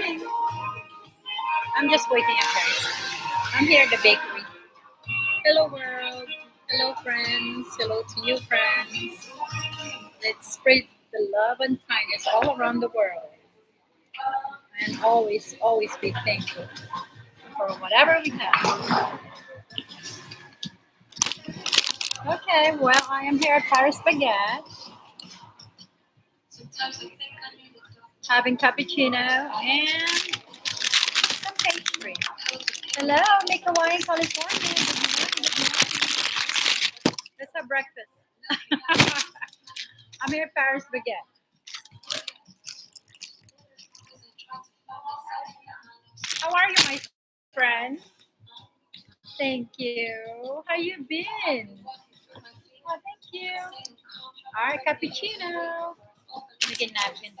morning. I'm just waking up, guys. I'm here at the bakery. Hello, world. Hello, friends. Hello to you, friends. Let's spread the love and kindness all around the world. And always, always be thankful for whatever we have. Okay, well, I am here at Paris Baguette having cappuccino and some pastry. Hello, Make Hawaiian, California. Good morning. Let's have breakfast. I'm here at Paris Baguette. How are you, my friend? Thank you. How you been? Oh, thank you. All right, cappuccino. Make a napkin.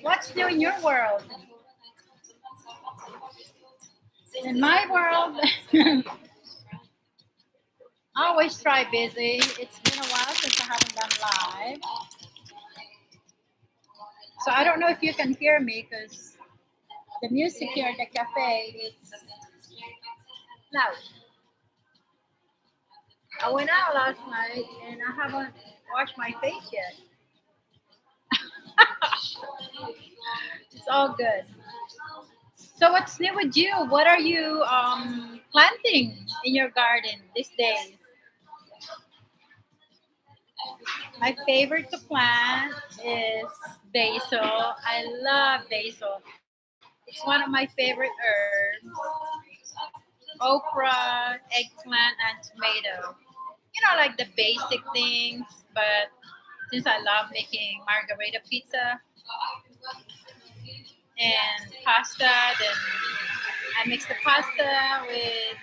What's new in your world? In my world, I always try busy. It's been a while since I haven't done live. So I don't know if you can hear me because the music here at the cafe is loud. I went out last night and I haven't washed my face yet. It's all good. So what's new with you? What are you planting in your garden these days? My favorite to plant is basil. I love basil. It's one of my favorite herbs. Okra, eggplant, and tomato. Like the basic things, but since I love making margarita pizza and pasta, then I mix the pasta with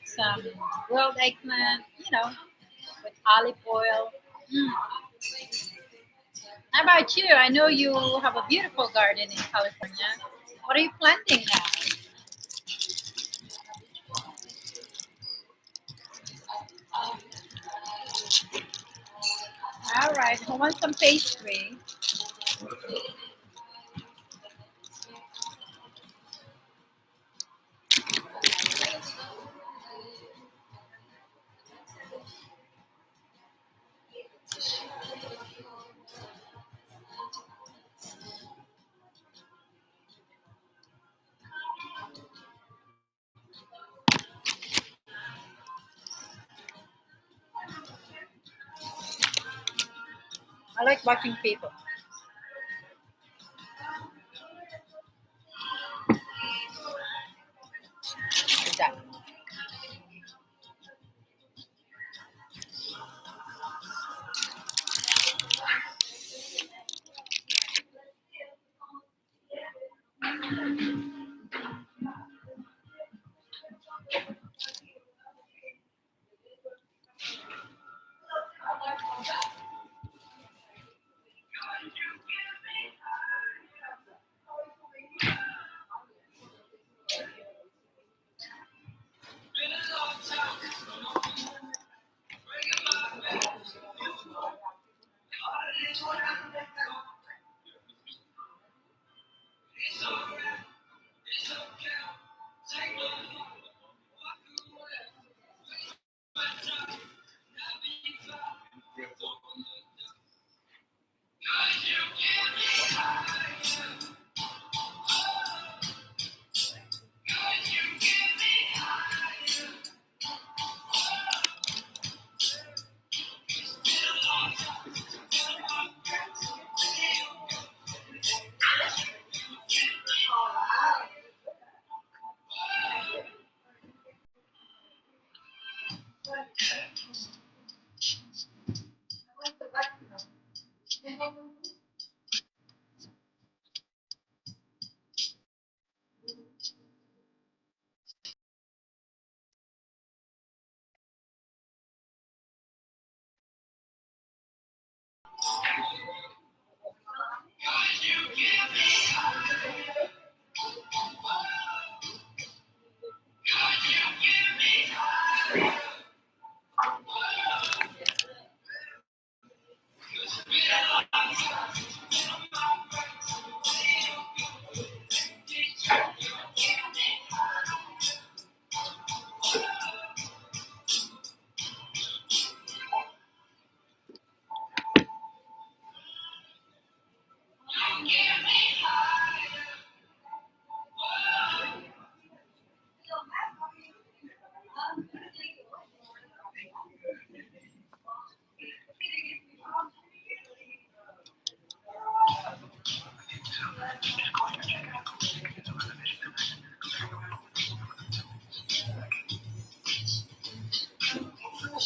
some grilled eggplant, with olive oil. Mm. How about you? I know you have a beautiful garden in California. What are you planting now? All right, who wants some pastry? I like watching people. What's that?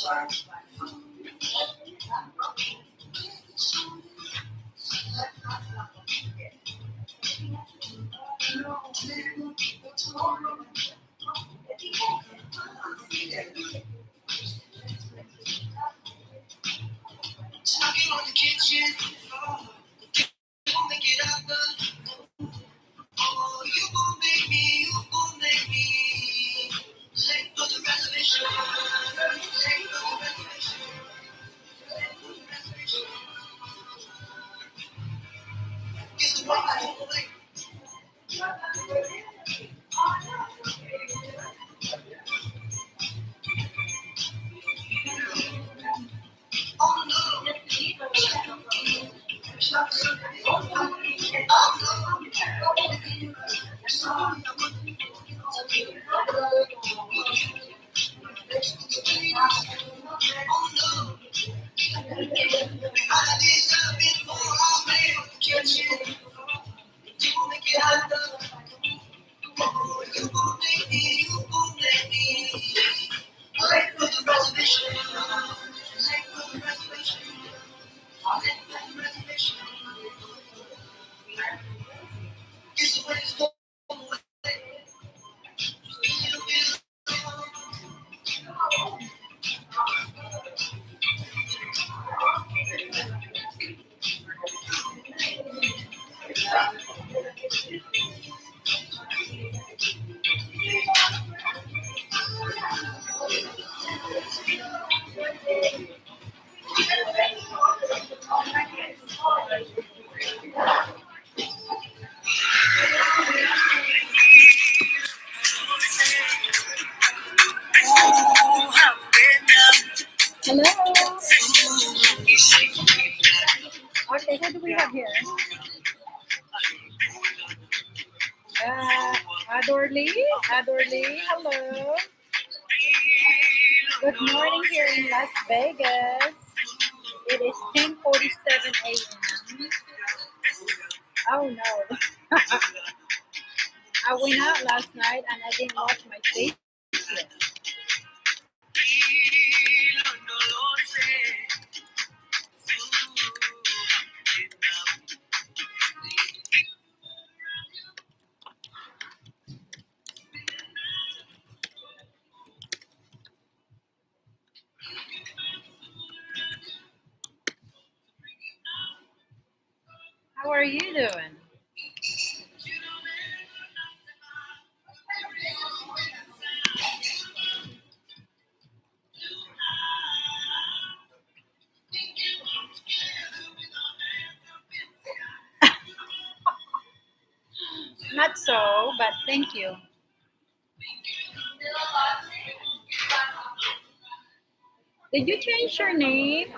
Hello. Okay, who do we have here? Uh, Adorly. Adorly, hello. Good morning here in Las Vegas. It is 10:47 a.m. Oh no. I went out last night and I didn't wash my face yet. How are you doing? Not so, but thank you. Did you change your name?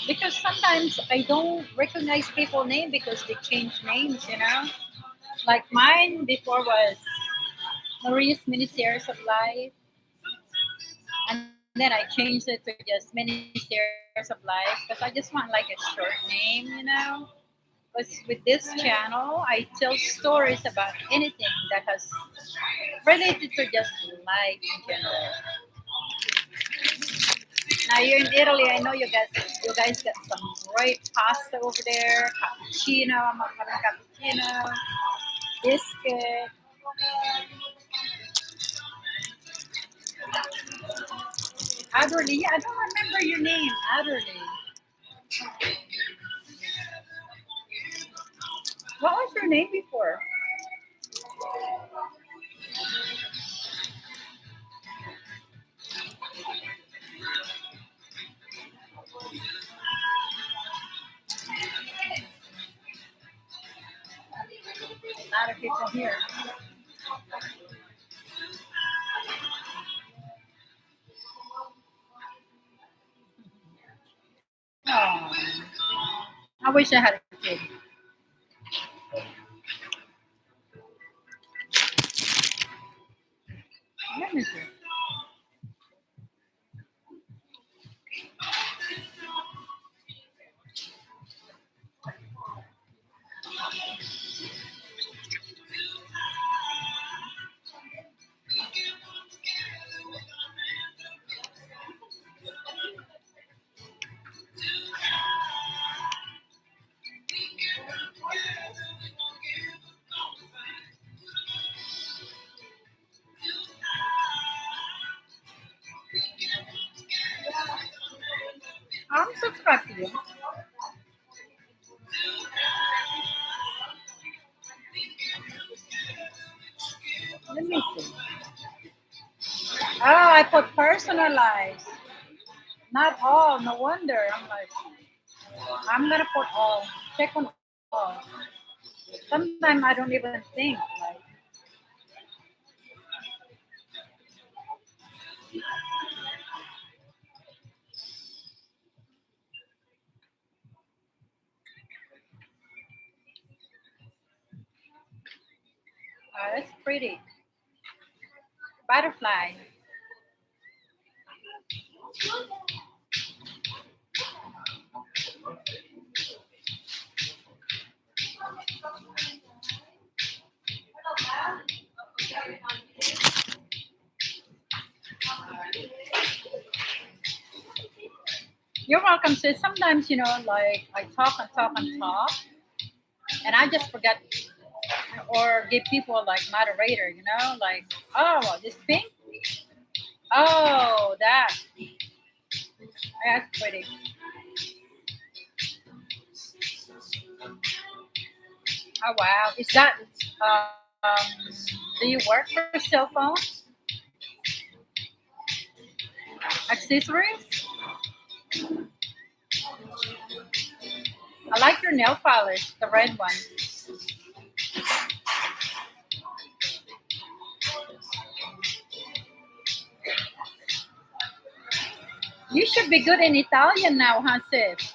Because sometimes I don't recognize people name because they change names. Like mine before was Maurice Many Series of Life, and then I changed it to just Many Series of Life because I just want like a short name. Because with this channel, I tell stories about anything that has related to just life in general. Now you're in Italy. I know you guys got some great pasta over there, cappuccino. I'm having cappuccino, biscuit. Adderley. Yeah, I don't remember your name, Adderley. What was your name before? A lot of people here. Oh, I wish I had a kid. Let me see. subscribe to you. Let me see. Oh, I put personalized. Not all. No wonder. I'm like, I'm gonna put all. Check on all. Sometimes I don't even think. Like, oh, that's pretty. Butterfly. You're welcome, sis. Sometimes, like I talk and talk and talk, and I just forget or give people like moderator, like, oh, this pink? Oh, that. That's pretty. Oh, wow. Is that, do you work for cell phone accessories? I like your nail polish, the red one. You should be good in Italian now, huh, sis?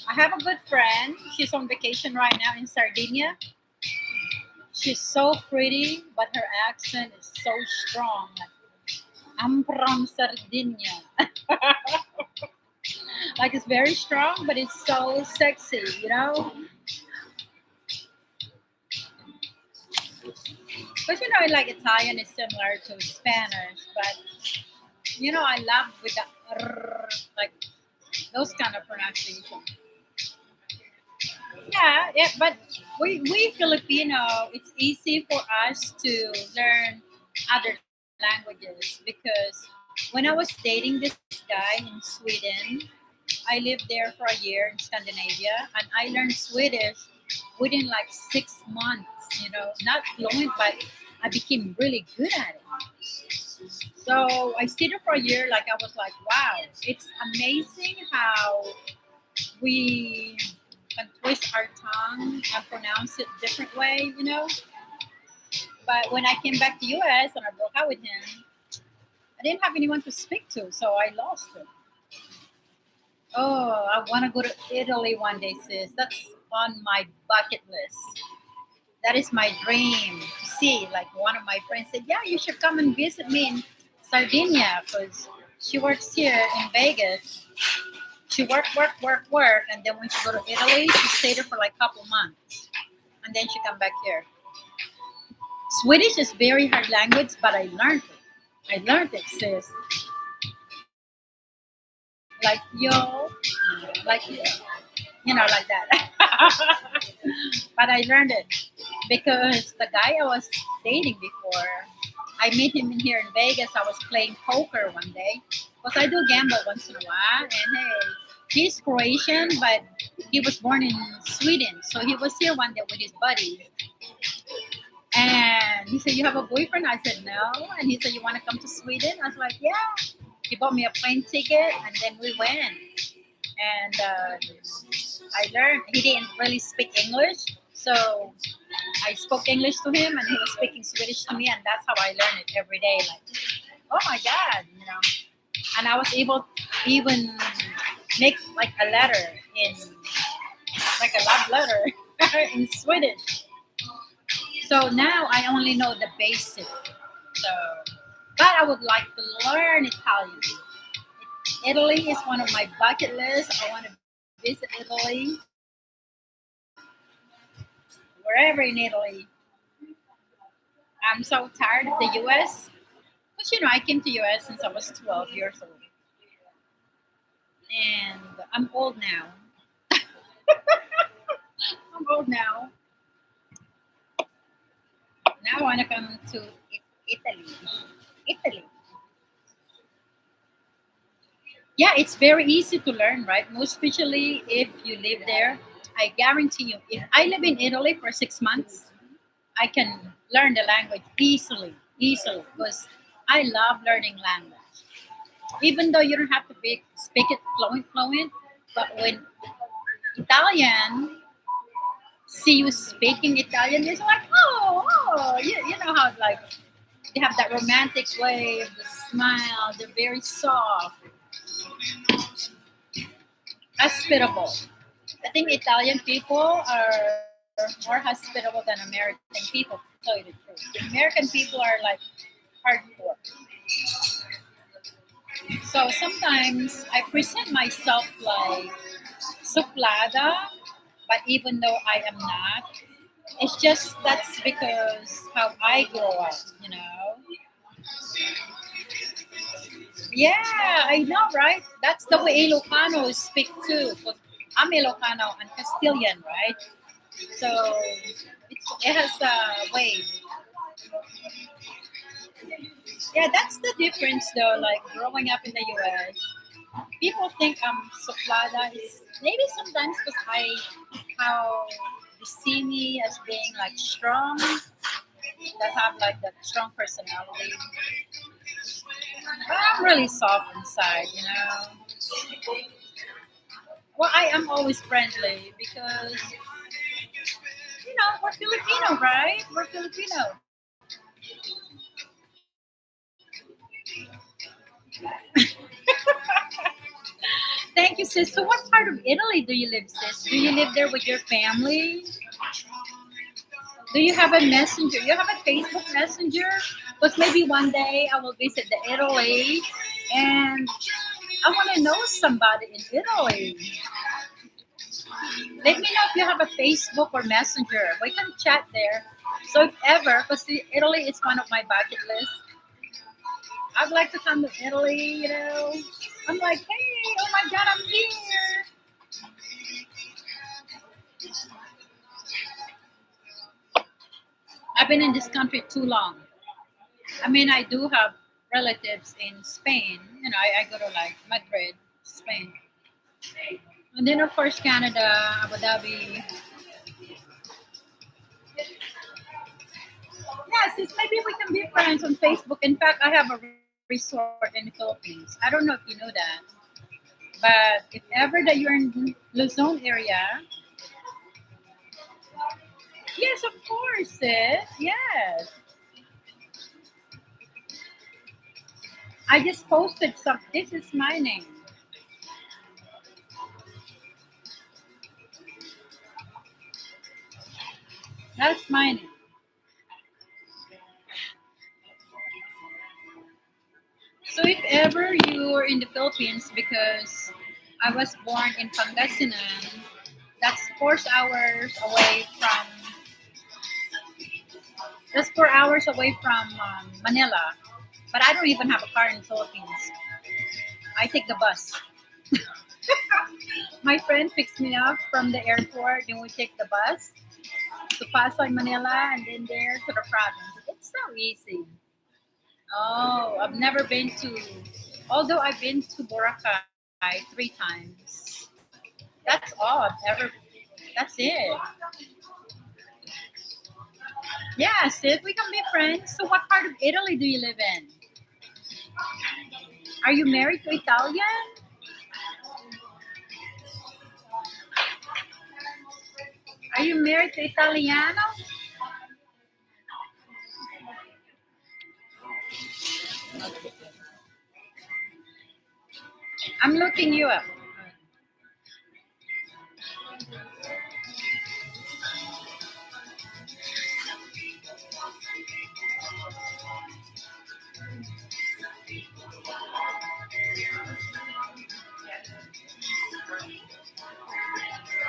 I have a good friend. She's on vacation right now in Sardinia. She's so pretty, but her accent is so strong. I'm from Sardinia. Like it's very strong, but it's so sexy. But like Italian is similar to Spanish, but I love with the like those kind of pronunciation. Yeah, yeah, but we Filipino, it's easy for us to learn other languages because when I was dating this guy in Sweden, I lived there for a year in Scandinavia, and I learned Swedish within like 6 months. Not fluent, but I became really good at it. So I stayed there for a year. Like I was like, wow, it's amazing how we can twist our tongue and pronounce it different way. But when I came back to US and I broke out with him, I didn't have anyone to speak to, so I lost it. Oh, I want to go to Italy one day, sis. That's on my bucket list. That is my dream to see. Like one of my friends said, yeah, you should come and visit me in Sardinia because she works here in Vegas. She work, and then when she go to Italy, she stayed there for like a couple months, and then she come back here. Swedish is very hard language, but I learned it. I learned it, sis. Like yo, like like that. But I learned it because the guy I was dating before, I met him in here in Vegas. I was playing poker one day. Because I do gamble once in a while. And hey, he's Croatian, but he was born in Sweden. So he was here one day with his buddy. And he said, you have a boyfriend? I said, no. And he said, you want to come to Sweden? I was like, yeah. He bought me a plane ticket and then we went. And I learned he didn't really speak English. So I spoke English to him and he was speaking Swedish to me. And that's how I learned it every day. Like, oh my God. And I was able to even make like a letter in, like a love letter in Swedish. So now I only know the basic. So, but I would like to learn Italian. Italy is one of my bucket lists. I want to visit Italy, wherever in Italy. I'm so tired of the US. But I came to US since I was 12 years old. And I'm old now. I'm old now. Now I want to come to Italy. Italy. Yeah, it's very easy to learn, right? Most especially if you live there. I guarantee you, if I live in Italy for 6 months, I can learn the language easily, because I love learning language. Even though you don't have to speak it fluent, but when Italian see you speaking Italian, it's like, you know how like they have that romantic way of the smile. They're very soft, hospitable. I think Italian people are more hospitable than American people. To tell you the truth, the American people are like hardcore. So sometimes I present myself like suplada, but even though I am not, it's just that's because how I grow up, you know. Yeah, I know, right? That's the way Ilocanos speak too. But I'm Ilocano and Castilian, right? So it has a way. Yeah, that's the difference though. Like growing up in the US, people think suplada is maybe sometimes because I how they see me as being like strong, that have like that strong personality. But I'm really soft inside, you know. Well, I am always friendly because we're Filipino, right? We're Filipino. Thank you, sis. So, what part of Italy do you live, sis? Do you live there with your family? Do you have a messenger? You have a Facebook messenger? Because maybe one day I will visit the Italy and I want to know somebody in Italy. Let me know if you have a Facebook or messenger. We can chat there. So if ever, because Italy is one of my bucket lists, I'd like to come to Italy, you know. I'm like, hey, oh my God, I'm here. I've been in this country too long. I mean, I do have relatives in Spain. I go to like Madrid, Spain. And then, of course, Canada, Abu Dhabi. Yes, it's maybe we can be friends on Facebook. In fact, I have a resort in the Philippines. I don't know if you know that. But if ever that you're in Luzon area, yes, of course, sis. Yes. I just posted some. This is my name. That's my name. So if ever you're in the Philippines, because I was born in Pangasinan, that's 4 hours away from. That's 4 hours away from Manila. But I don't even have a car in the Philippines. I take the bus. My friend picks me up from the airport, then we take the bus to Pasay, Manila, and then there to the province. It's so easy. Oh, I've never been to. Although I've been to Boracay 3 times. That's all I've ever. That's it. Yeah, Sid, we can be friends. So, what part of Italy do you live in? Are you married to Italian? Are you married to Italiano? I'm looking you up.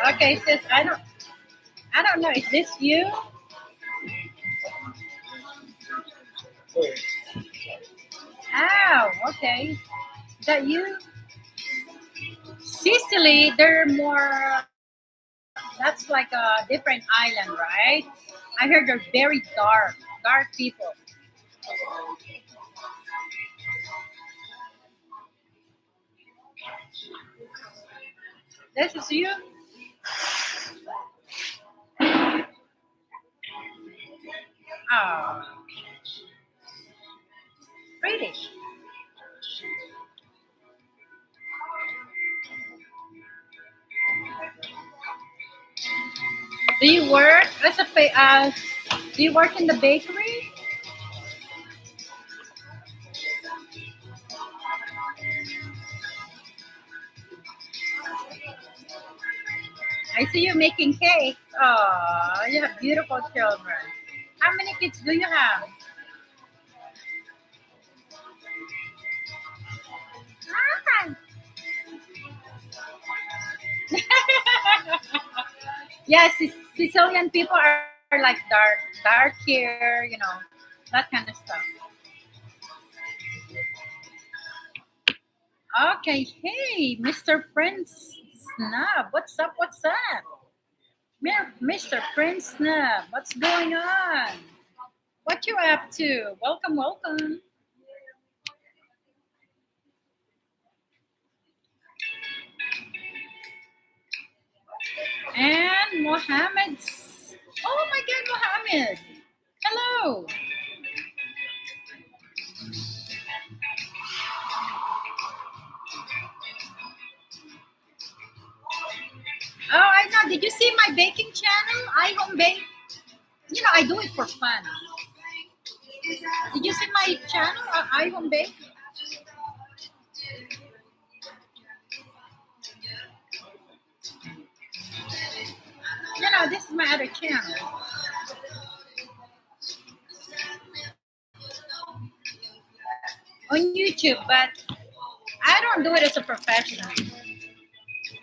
Okay, sis. I don't know. Is this you? Oh, okay. Is that you? Sicily, they're more. That's like a different island, right? I heard they're very dark people. This is you. Oh, pretty. Do you work as a do you work in the bakery? I see you making cakes. Oh, you have beautiful children. How many kids do you have? Ah. Yes, Sicilian people are like dark hair, that kind of stuff. Okay, hey, Mr. Prince Snub, what's up? What's up? Mr. Prince Snub, what's going on? What you up to? Welcome, welcome. And Mohammed's. Oh my God, Mohammed. Hello. Oh, I know. Did you see my baking channel? I home bake. I do it for fun. Did you see my channel? I home bake. This is my other channel on YouTube, but I don't do it as a profession.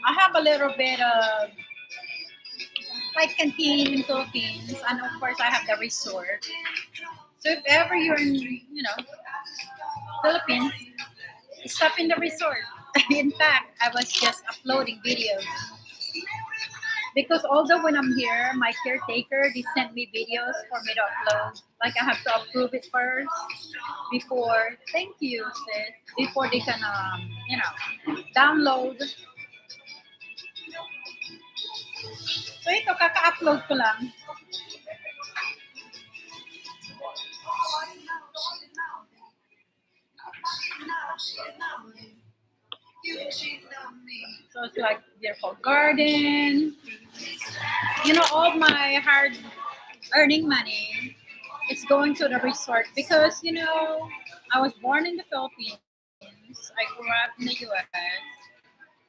I have a little bit of like canteen in Philippines, and of course I have the resort. So if ever you're in, Philippines, stop in the resort. In fact, I was just uploading videos because although when I'm here, my caretaker they sent me videos for me to upload. Like I have to approve it first before. Thank you, sis. Before they can, download. So ito, kaka-upload ko lang. So it's like beautiful garden. All my hard earning money is going to the resort because I was born in the Philippines. I grew up in the US,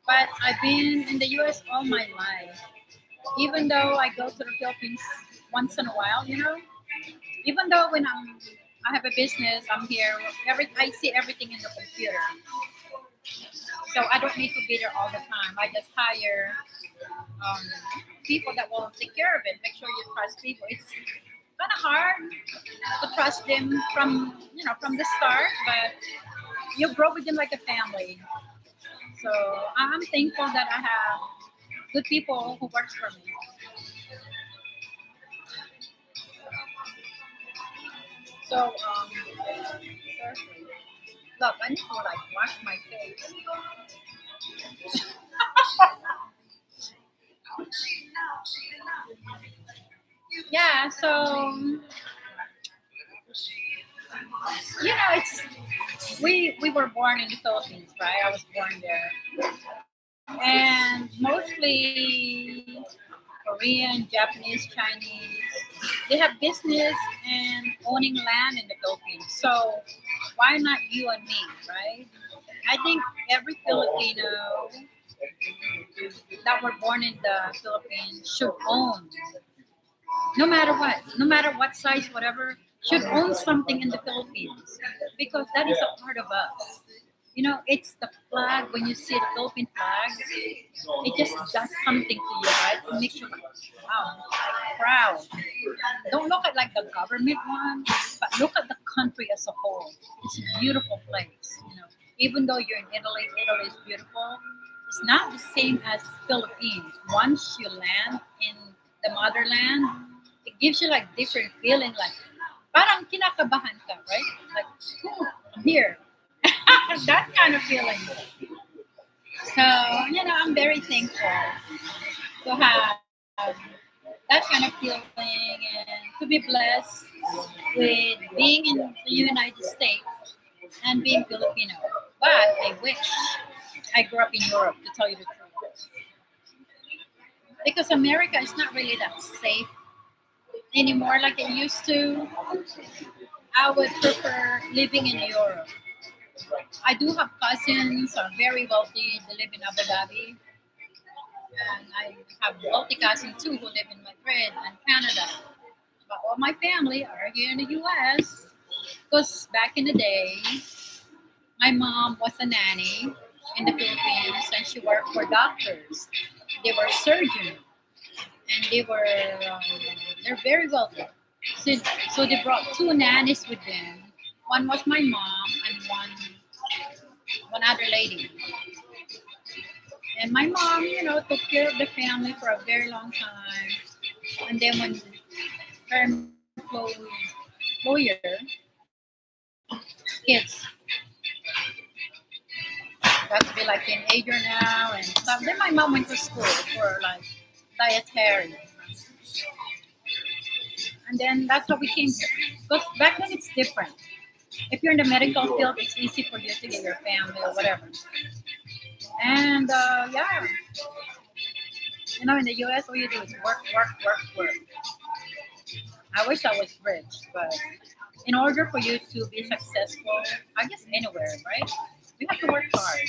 but I've been in the US all my life. Even though I go to the Philippines once in a while, even though when I have a business, I'm here. I see everything in the computer, so I don't need to be there all the time. I just hire um, people that will take care of it. Make sure you trust people. It's kind of hard to trust them from the start, but you grow with them like a family. So I'm thankful that I have good people who works for me. So look, I need to like wash my face. Yeah, so it's we were born in the Philippines, right? I was born there, and mostly Korean, Japanese, Chinese, they have business and owning land in the Philippines. So why not you and me, right? I think every Filipino that were born in the Philippines should own, no matter what size, whatever, should own something in the Philippines because that is a part of us. It's the flag. When you see the Philippine flag, it just does something to you, right? It makes you like, wow, proud. Don't look at like the government one, but look at the country as a whole. It's a beautiful place. Even though you're in Italy, Italy is beautiful. It's not the same as Philippines. Once you land in the motherland, it gives you like different feeling, like parang kinakabahan ka, right? Like, ooh, I'm here. That kind of feeling. So, I'm very thankful to have that kind of feeling and to be blessed with being in the United States and being Filipino. But I wish I grew up in Europe, to tell you the truth. Because America is not really that safe anymore like it used to. I would prefer living in Europe. I do have cousins who are very wealthy. They live in Abu Dhabi. And I have wealthy cousins too who live in Madrid and Canada. But all my family are here in the US. Because back in the day, my mom was a nanny in the Philippines and she worked for doctors. They were surgeons and um, they're very wealthy. So, so they brought two nannies with them. One was my mom and one other lady. And my mom, took care of the family for a very long time. And then when her employer, kids got to be like teenager now and stuff, then my mom went to school for like dietary. And then that's how we came here. Because back then it's different. If you're in the medical field, it's easy for you to get your family or whatever. And yeah, in the US, all you do is work, work, work, work. I wish I was rich, but in order for you to be successful, I guess anywhere, right? You have to work hard.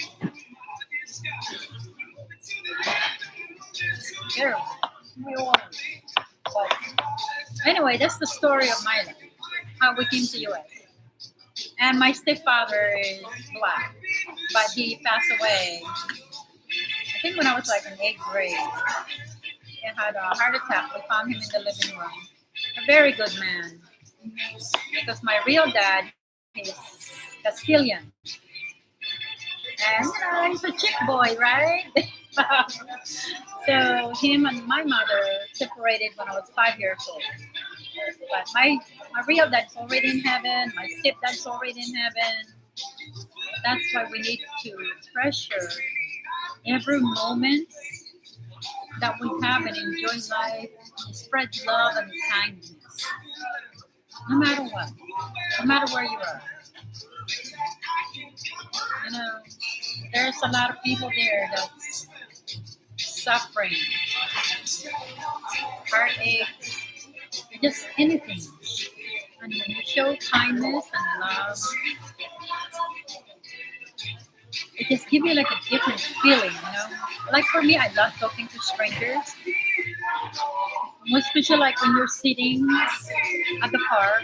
There, we all. But anyway, that's the story of my life. How we came to US. And my stepfather is black, but he passed away. I think when I was like in eighth grade, he had a heart attack. We found him in the living room. A very good man, because my real dad is Castilian, and he's a chick boy, right? So him and my mother separated when I was 5 years old. But my real dad's already in heaven. My stepdad's already in heaven. That's why we need to treasure every moment that we have and enjoy life and spread love and kindness. No matter what, no matter where you are. You know, there's a lot of people there that's suffering, heartache, just anything. And when you show kindness and love, it just gives you like a different feeling. Like for me, I love talking to strangers. Most especially like when you're sitting at the park,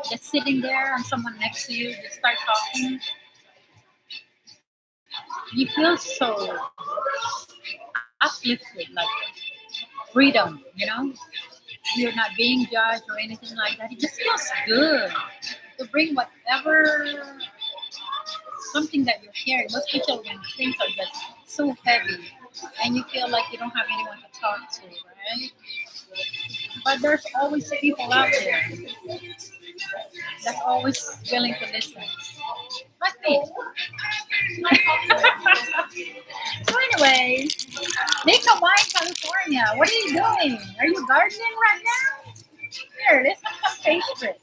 just sitting there and someone next to you just start talking. You feel so uplifted, like freedom. You're not being judged or anything like that. It just feels good to bring whatever something that you're carrying, most especially when things are just so heavy and you feel like you don't have anyone to talk to, right? But there's always people out there that's always willing to listen. Like me. So anyway, Nick Hawaii, California. What are you doing? Are you gardening right now? Here, let's have some pastry.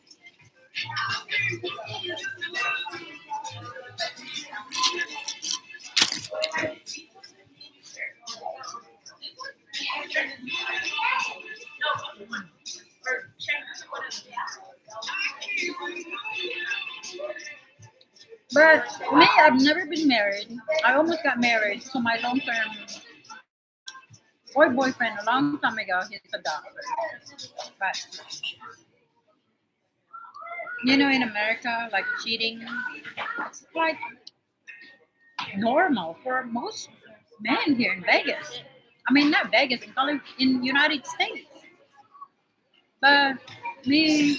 But me, I've never been married. I almost got married to my long-term boyfriend a long time ago. He's a doctor. But in America, like cheating, it's like normal for most men here in Vegas. I mean, not Vegas, in United States. But me,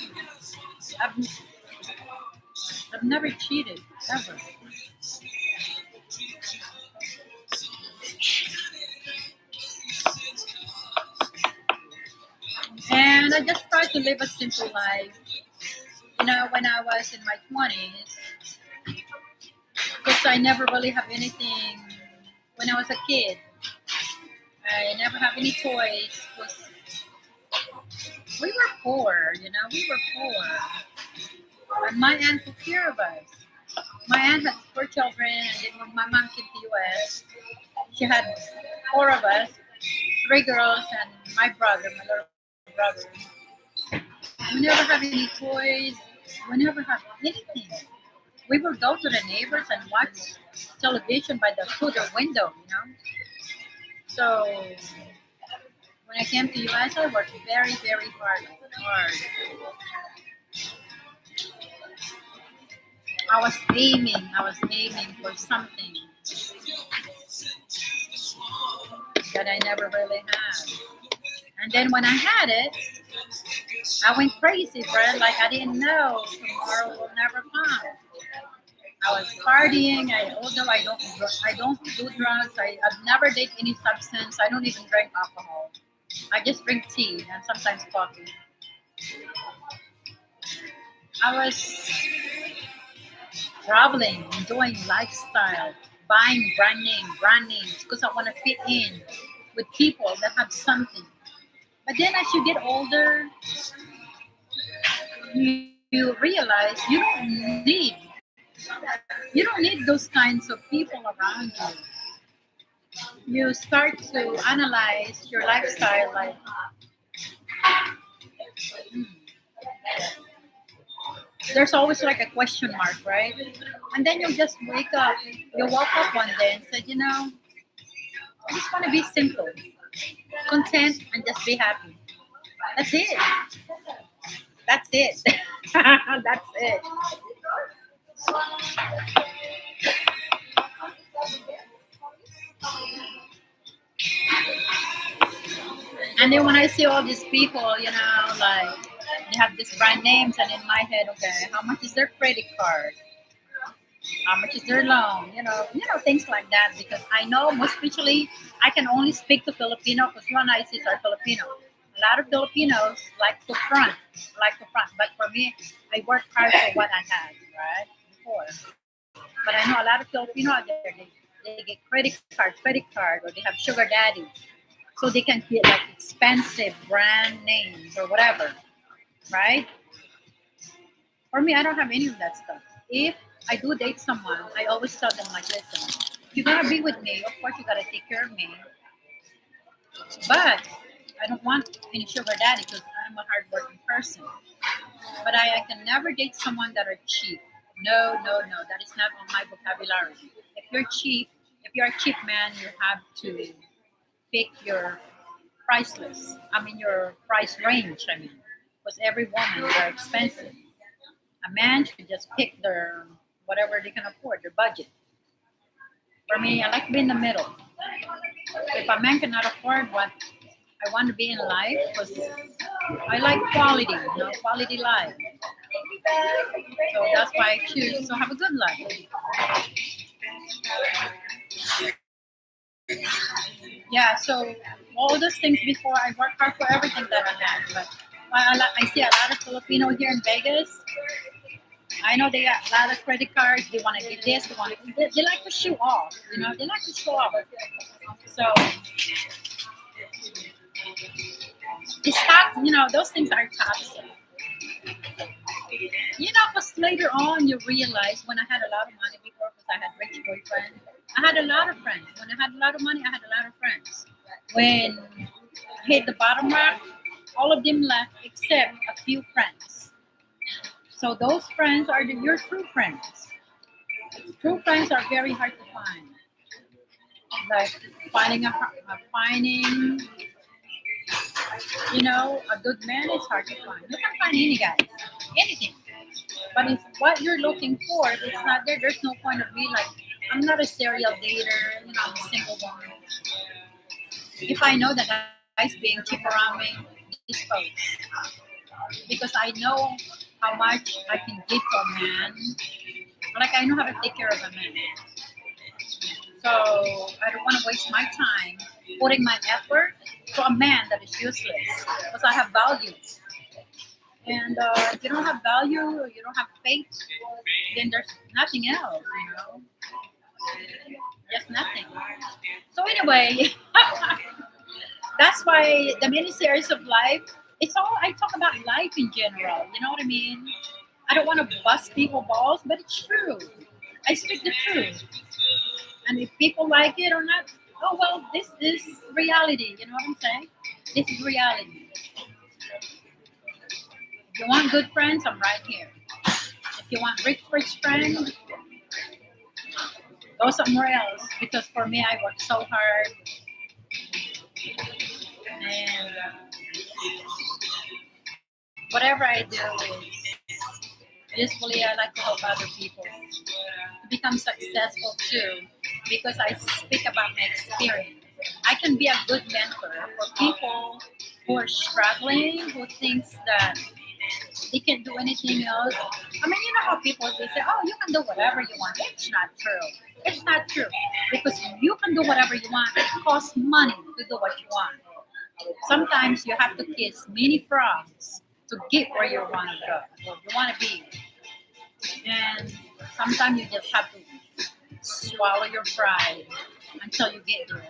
I've, I've never cheated ever. And I just try to live a simple life. When I was in my 20s, because I never really have anything when I was a kid. I never have any toys. We were poor, we were poor. And my aunt took care of us. My aunt had four children, and then when my mom came to US, she had four of us, three girls and my brother, my little brother. We never have any toys. We never have anything. We would go to the neighbors and watch television by the window. So when I came to US, I worked very, very hard. Hard. I was aiming for something that I never really had. And then when I had it, I went crazy, Fred. Like I didn't know tomorrow will never come. I was partying. Although I don't do drugs. I've never did any substance. I don't even drink alcohol. I just drink tea and sometimes coffee. I was traveling, enjoying lifestyle, buying brand names because I want to fit in with people that have something. But then as you get older, you realize you don't need those kinds of people around you. You start to analyze your lifestyle like, hmm, there's always like a question mark, right? And then you just wake up, you woke up one day and said, I just want to be simple, content, and just be happy. That's it. That's it. That's it. And then when I see all these people, like they have these brand names, and in my head, okay, how much is their credit card? How much is their loan? Things like that. Because I know, most especially, I can only speak to Filipino because one I see are Filipino. A lot of Filipinos like to front. But for me, I worked hard for what I had, right? Before. But I know a lot of Filipino out there, they get credit card, or they have sugar daddy. So they can get like expensive brand names or whatever, right? For me, I don't have any of that stuff. If I do date someone, I always tell them like, listen, if you're gonna be with me, of course you gotta take care of me, but I don't want any sugar daddy because I'm a hardworking person. But I can never date someone that are cheap. No, no, no, that is not on my vocabulary. If you're cheap, if you're a cheap man, you have to pick your price list. I mean, your price range. I mean, because every woman are expensive. A man should just pick their whatever they can afford, their budget. For me, I like to be in the middle. If a man cannot afford what I want to be in life, because I like quality, quality life. So that's why I choose to have a good life. Yeah, so all those things before I work hard for everything that I have. But I see a lot of Filipino here in Vegas. I know they got a lot of credit cards. They want to get this. They like to show off. They like to show off. So it's top. Those things are toxic. Because later on you realize when I had a lot of money before, because I had rich boyfriend, I had a lot of friends. When I had a lot of money, I had a lot of friends. When I hit the bottom rock, all of them left except a few friends. So those friends are your true friends. True friends are very hard to find. Like finding a good man is hard to find. You can find any guy, anything. But if what you're looking for, if it's not there, there's no point of me. Like, I'm not a serial dater. I'm a single woman. If I know the guy's being cheap around me, dispose. Because I know how much I can give to a man. Like, I know how to take care of a man. So I don't want to waste my time putting my effort to a man that is useless. Because I have values. And if you don't have value or you don't have faith, then there's nothing else. Just nothing. So anyway, that's why the mini series of life. It's all I talk about life in general. You know what I mean? I don't want to bust people balls, but it's true. I speak the truth, and if people like it or not, oh well, this is reality. You know what I'm saying? This is reality. If you want good friends, I'm right here. If you want rich friends, go somewhere else. Because for me, I work so hard, and whatever I do is usually I like to help other people to become successful too. Because I speak about my experience. I can be a good mentor for people who are struggling, who thinks that they can't do anything else. I mean, you know how people they say, "Oh, you can do whatever you want." It's not true. It's not true because you can do whatever you want. It costs money to do what you want. Sometimes you have to kiss many frogs to get where you want to go, where you want to be, and sometimes you just have to swallow your pride until you get there.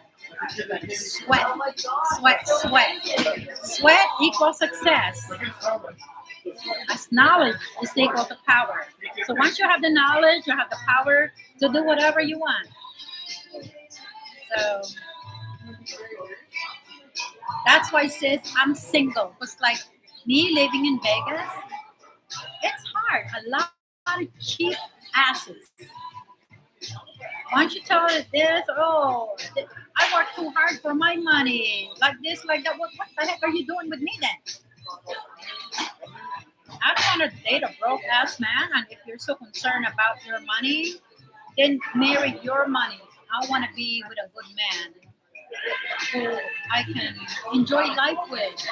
You gotta sweat, sweat, sweat. Sweat equals success. As knowledge is equal to power. So once you have the knowledge, you have the power to do whatever you want. So that's why sis, I'm single. Because like me living in Vegas, it's hard. A lot of cheap asses. Once you tell it this, oh, I work too hard for my money, like this, like that. What the heck are you doing with me then? I don't want to date a broke ass man. And if you're so concerned about your money, then marry your money. I want to be with a good man who I can enjoy life with.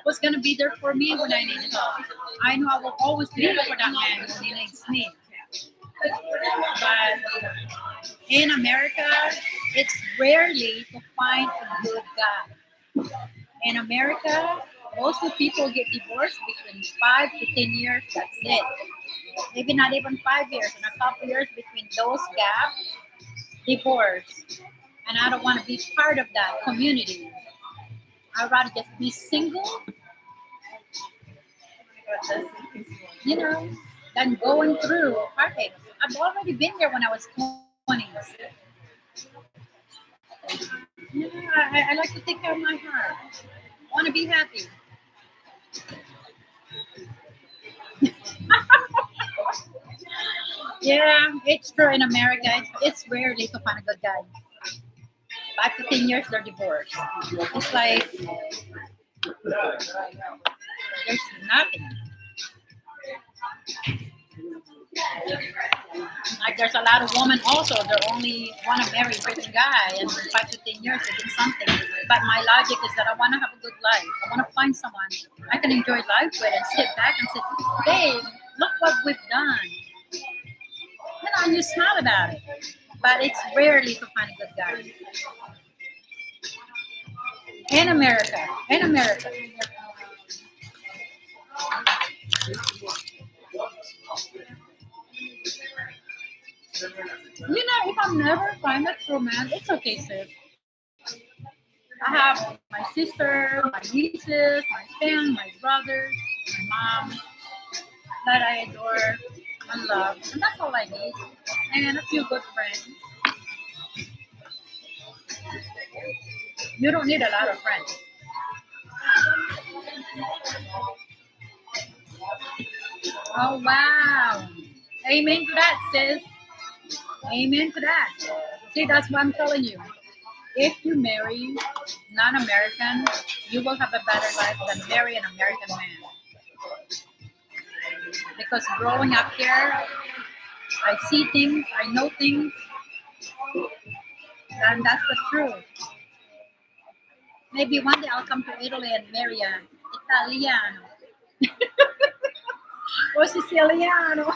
Who's going to be there for me when I need help. I know I will always be there for that man when he needs me. But in America, it's rarely to find a good guy. In America, most of the people get divorced between 5 to 10 years. That's it. Maybe not even 5 years, and a couple years between those gaps, divorce. And I don't want to be part of that community. I'd rather just be single, you know, than going through heartache. I've already been there when I was 20s. Yeah, I like to take care of my heart. I want to be happy. Yeah, it's true in America. It's rarely to find a good guy. 5 to 10 years, they're divorced. It's like there's nothing. Like there's a lot of women also. They only want to marry a rich guy, and in 5 to 10 years they get something. But my logic is that I want to have a good life. I want to find someone I can enjoy life with and sit back and say, "Babe, look what we've done." And you smile about it. But it's rarely to find a good guy in America. In America, you know, if I never find a true man, it's okay, sis. I have my sister, my nieces, my family, my brothers, my mom that I adore and love, and that's all I need. And a few good friends. You don't need a lot of friends. Oh wow! Amen to that, sis. Amen to that. See, that's what I'm telling you. If you marry non-American, you will have a better life than marry an American man. Because growing up here, I see things, I know things, and that's the truth. Maybe one day I'll come to Italy and marry an Italiano or Siciliano.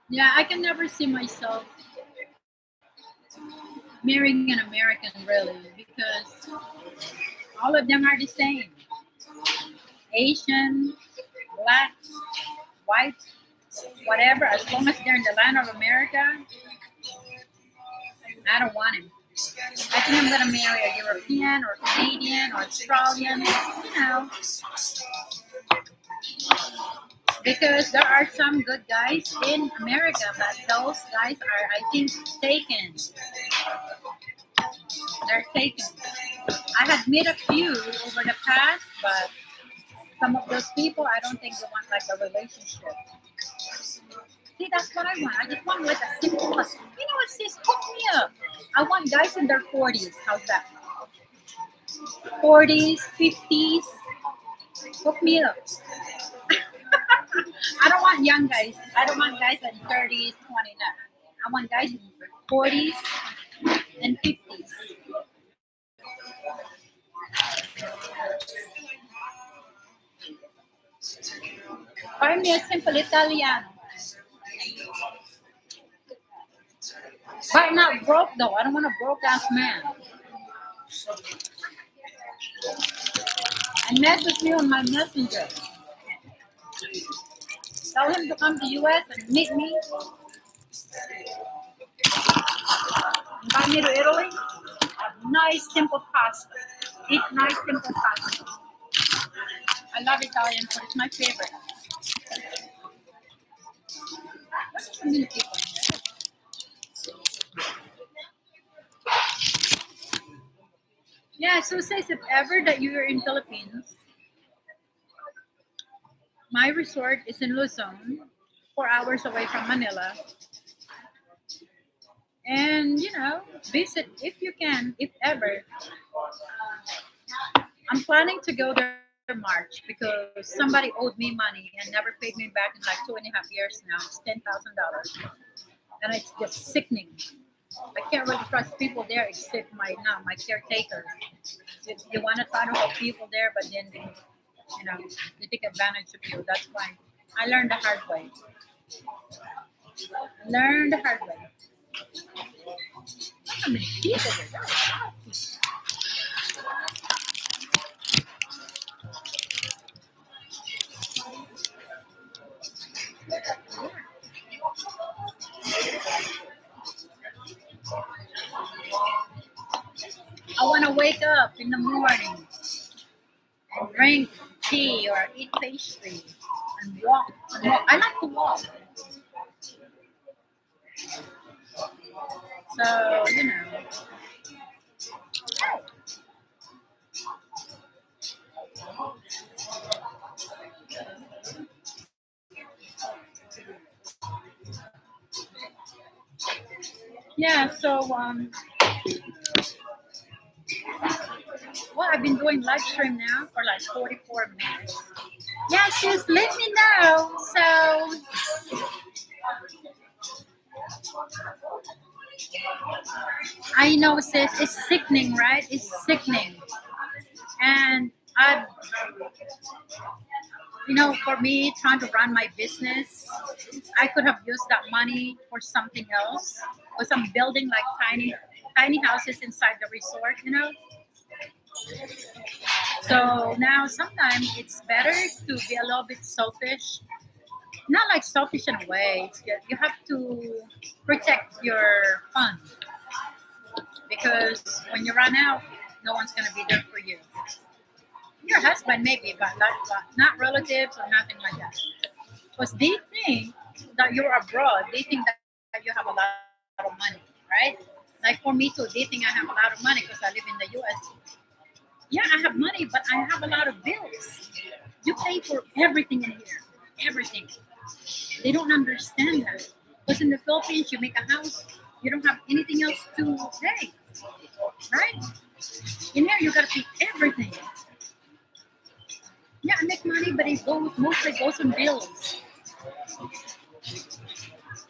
Yeah, I can never see myself marrying an American really because all of them are the same. Asian, black, white, whatever, as long as they're in the land of America, I don't want him. I think I'm gonna marry a European or Canadian or Australian, because there are some good guys in America, but those guys are, I think, taken. They're taken. I have met a few over the past, but some of those people, I don't think they want like a relationship. See, that's what I want. I just want like a simple, you know what, sis, hook me up. I want guys in their 40s. How's that? 40s, 50s. Hook me up. I don't want young guys. I don't want guys in 30s, 20s. I want guys in 40s and 50s. Find me a simple Italiano. But not broke though. I don't want a broke ass man. And message me on my messenger. Tell him to come to US and meet me. Invite me to Italy. Have nice simple pasta. Eat nice simple pasta. I love Italian food. It's my favorite. There's so many people in there. Yeah, so it says if ever that you're in Philippines, my resort is in Luzon, 4 hours away from Manila. And visit if you can, if ever. I'm planning to go there March because somebody owed me money and never paid me back in like 2.5 years now. It's $10,000, and it's just sickening. I can't really trust people there except my caretaker. You want to try to help people there, but then they take advantage of you. That's why I learned the hard way. Learn the hard way. How many people there? I want to wake up in the morning and drink tea or eat pastry and walk. I like to walk. So, yeah, so, well, I've been doing live stream now for like 44 minutes. Yeah, sis, let me know. So, I know, sis, it's sickening, right? It's sickening. And for me, trying to run my business, I could have used that money for something else. Because I'm building like tiny houses inside the resort. So now sometimes it's better to be a little bit selfish. Not like selfish in a way. It's just, you have to protect your fund because when you run out, no one's going to be there for you. Your husband maybe, but not relatives or nothing like that. Because they think that you're abroad. They think that you have a lot of money, right? Like for me too, they think I have a lot of money because I live in the US. Yeah, I have money, but I have a lot of bills. You pay for everything in here. Everything. They don't understand that. Because in the Philippines, you make a house, you don't have anything else to pay. Right? In here, you got to pay everything. Yeah, I make money, but it mostly goes on bills.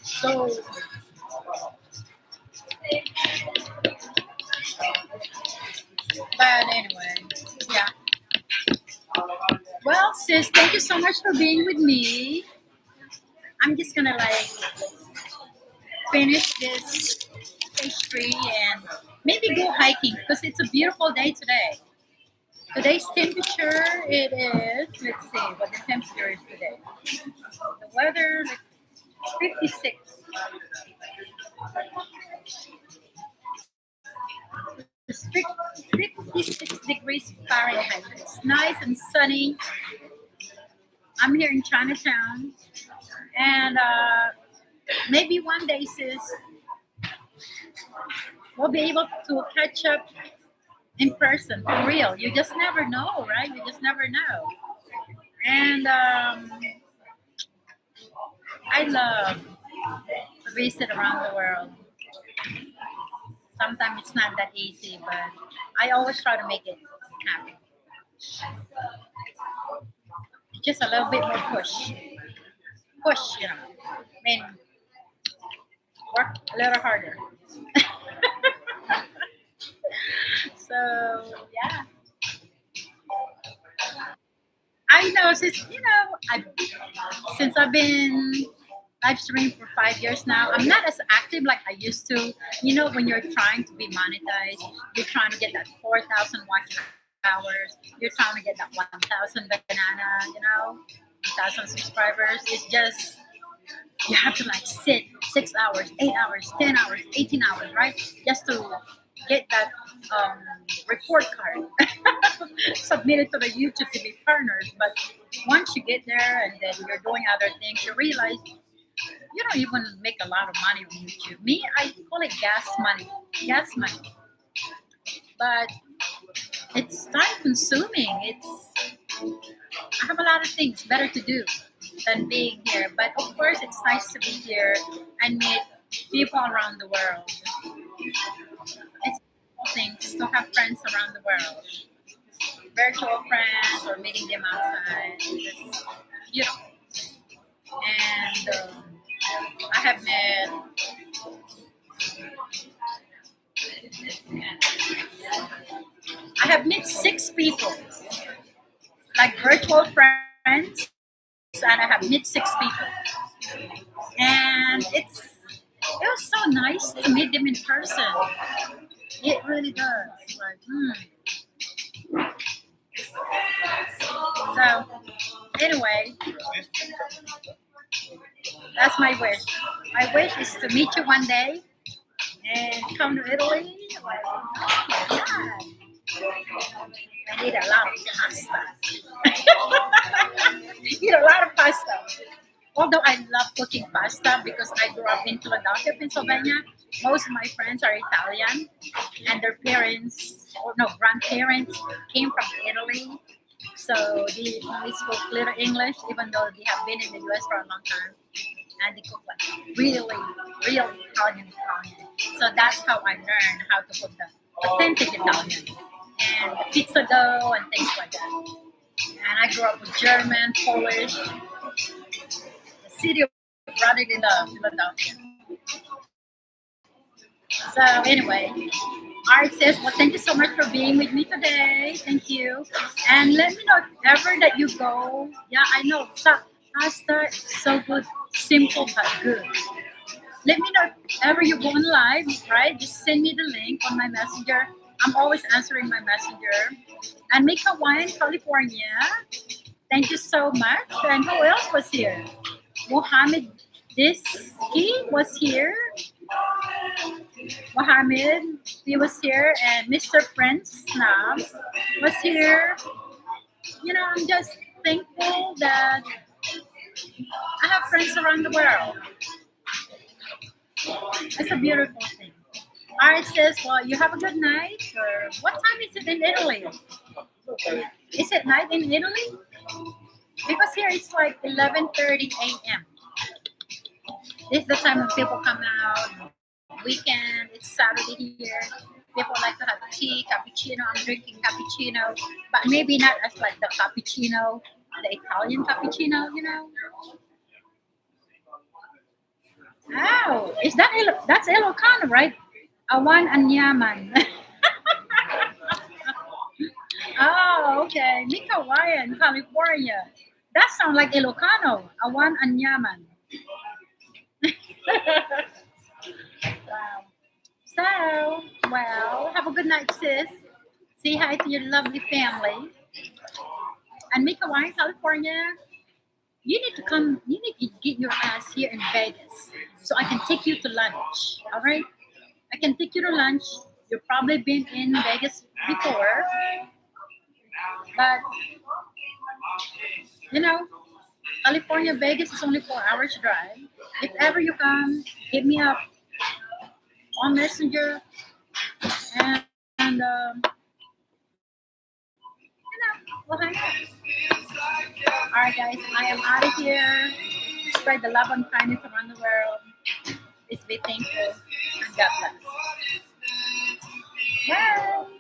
So, but anyway, yeah. Well, sis, thank you so much for being with me. I'm just gonna like finish this pastry and maybe go hiking because it's a beautiful day today. Today's temperature, it is, let's see what the temperature is today. The weather, let's see, 56. It's 56 degrees Fahrenheit. It's nice and sunny. I'm here in Chinatown. And maybe one day, sis, we'll be able to catch up in person for real. You just never know, right? You just never know. And I love to visit around the world. Sometimes it's not that easy, but I always try to make it happen. Just a little bit more push. Push, you know. I mean, work a little harder. So, yeah. I know since I've been live streaming for 5 years now. I'm not as active like I used to. You know, when you're trying to be monetized, you're trying to get that 4,000 watch hours. You're trying to get that 1,000 banana. You know, 1,000 subscribers. It's just you have to like sit 6 hours, 8 hours, 10 hours, 18 hours, right? Just to get that um, report card submitted to the YouTube to be partners. But once you get there and then you're doing other things, you realize you don't even make a lot of money on YouTube. Me, I call it gas money. But it's time consuming. I have a lot of things better to do than being here. But of course, it's nice to be here and meet people around the world. It's things to have friends around the world, virtual friends or meeting them outside. Just, you know, and I have met I have met 6 people, like virtual friends, and I have met 6 people, and it was so nice to meet them in person. It really does. Like, So anyway, that's my wish. My wish is to meet you one day and come to Italy. Like, oh my god, I need a lot of pasta. Eat a lot of pasta. Although I love cooking pasta because I grew up in Philadelphia, Pennsylvania. Most of my friends are Italian, and their parents, or no, grandparents, came from Italy. So they only spoke little English, even though they have been in the US for a long time. And they cook like really, real Italian. So that's how I learned how to cook the authentic Italian and the pizza dough and things like that. And I grew up with German, Polish, the city of brotherly love, Philadelphia. So anyway, Art says, well, thank you so much for being with me today. Thank you. And let me know if ever that you go. Yeah, I know. Pasta is so good, simple but good. Let me know if ever you go on live, right? Just send me the link on my messenger. I'm always answering my messenger. And Make Hawaiian, California. Thank you so much. And who else was here? Mohammed Diski was here. Mohammed, he was here, and Mr. Prince Snab was here. You know, I'm just thankful that I have friends around the world. It's a beautiful thing. Art says, well, you have a good night. Or what time is it in Italy? Is it night in Italy? Because here it's like 11:30 a.m. This is the time when people come out. Weekend, it's Saturday here. People like to have tea, cappuccino. I'm drinking cappuccino, but maybe not as like the cappuccino, the Italian cappuccino, you know. Oh, is that that's Ilocano, right? Awan Anyaman. Oh, okay. Nick Hawaiian, California. That sounds like Ilocano. Awan Anyaman. Wow. So, well, have a good night, sis. Say hi to your lovely family. And Mika, why in California? You need to come. You need to get your ass here in Vegas so I can take you to lunch. All right? I can take you to lunch. You've probably been in Vegas before, but you know, California, Vegas is only 4 hours drive. If ever you come, hit me up on Messenger, and we'll hang out. All right, guys, I am out of here. Spread the love and kindness around the world. Please be thankful and God bless. Bye.